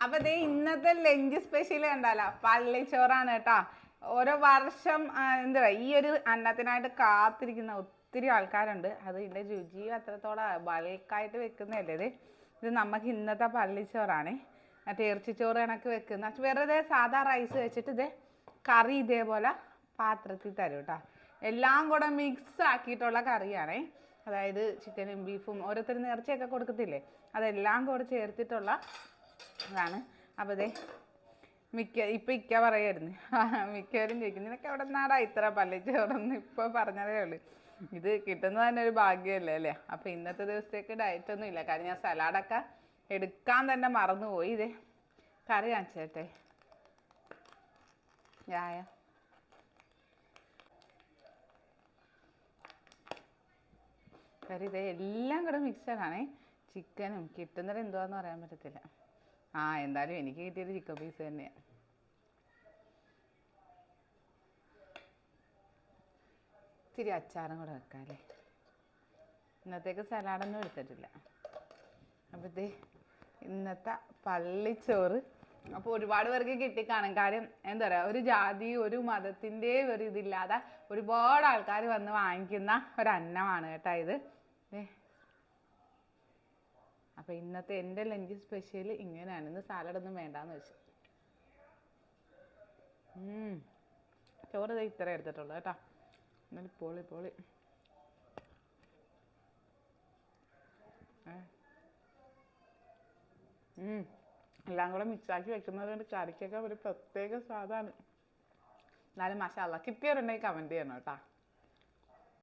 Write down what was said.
അപ്പൊ ദേ ഇന്നത്തെ lunch special കണ്ടാലോ, പള്ളിച്ചോറാണ് കേട്ടോ. ഓരോ വർഷം എന്താ ഈ ഒരു അന്നത്തിനായിട്ട് കാത്തിരിക്കുന്ന ഒത്തിരി ആൾക്കാരുണ്ട്. അത് ഇതിന്റെ രുചിയും അത്രത്തോളം ബൾക്കായിട്ട് വെക്കുന്നതല്ലേ ഇത് നമുക്ക് ഇന്നത്തെ പള്ളിച്ചോറാണേ. മറ്റേ ഇറച്ചിച്ചോറ് കണക്ക് വെക്കുന്ന വെറുതെ സാധാ റൈസ് വെച്ചിട്ട് ഇതേ കറി ഇതേപോലെ പാത്രത്തിൽ തരും കേട്ടോ. എല്ലാം കൂടെ മിക്സ് ആക്കിയിട്ടുള്ള കറിയാണേ. അതായത് ചിക്കനും ബീഫും ഓരോരുത്തരും നേർച്ചയൊക്കെ കൊടുക്കത്തില്ലേ, അതെല്ലാം കൂടെ ചേർത്തിട്ടുള്ള അതാണ്. അപ്പോൾ ഇതേ ഇപ്പം ഇക്ക പറയായിരുന്നു, മിക്കവരും ചോദിക്കും നിനക്ക് എവിടെ നിന്നാടാ ഇത്ര പള്ളിച്ചോറൊന്നും ഇപ്പോൾ പറഞ്ഞതേ ഉള്ളൂ. ഇത് കിട്ടുന്നത് തന്നെ ഒരു ഭാഗ്യമല്ലേ അല്ലേ. അപ്പോൾ ഇന്നത്തെ ദിവസത്തേക്ക് ഡയറ്റൊന്നും ഇല്ല, കാരണം ഞാൻ സലാഡൊക്കെ എടുക്കാൻ തന്നെ മറന്നുപോയി. ഇതേ കറി കാണിച്ചേട്ടെ. യായ കറി ഇതേ എല്ലാം കൂടെ മിക്സഡാണേ. ചിക്കനും കിട്ടുന്നത് എന്തുവാന്ന് പറയാൻ പറ്റത്തില്ല. എന്തായാലും എനിക്ക് കിട്ടിയൊരു ചിക്കൻ പീസ് തന്നെയാണ്. ഇത്തിരി അച്ചാറും കൂടെ വെക്കാം അല്ലേ. ഇന്നത്തേക്ക് സലാഡൊന്നും എടുത്തിട്ടില്ല. അപ്പോൾ ഇത് ഇന്നത്തെ പള്ളിച്ചോറ്. അപ്പോൾ ഒരുപാട് പേർക്ക് കിട്ടിക്കാണും. കാര്യം എന്താ പറയുക, ഒരു ജാതി ഒരു മതത്തിൻ്റെ ഒരു ഇതില്ലാതെ ഒരുപാട് ആൾക്കാർ വന്ന് വാങ്ങിക്കുന്ന ഒരു അന്നമാണ് കേട്ടോ ഇത്. അപ്പോൾ ഇന്നത്തെ എൻ്റെ ലഞ്ച് സ്പെഷ്യൽ ഇങ്ങനെയാണ്. ഇന്ന് സാലഡൊന്നും വേണ്ടാന്ന് വെച്ചു. ചോറ് ഇത്ര എടുത്തിട്ടുള്ളൂ കേട്ടോ. എന്നാലും പൊളി പൊളി. എല്ലാം കൂടെ മിക്സാക്കി വെക്കുന്നത് കൊണ്ട് കറിക്കൊക്കെ ഒരു പ്രത്യേക സ്വാദാണ്. എന്നാലും മാഷാ അല്ലാഹ് കിട്ടിയവരുണ്ടെങ്കിൽ കമൻറ്റ് ചെയ്യണം കേട്ടോ.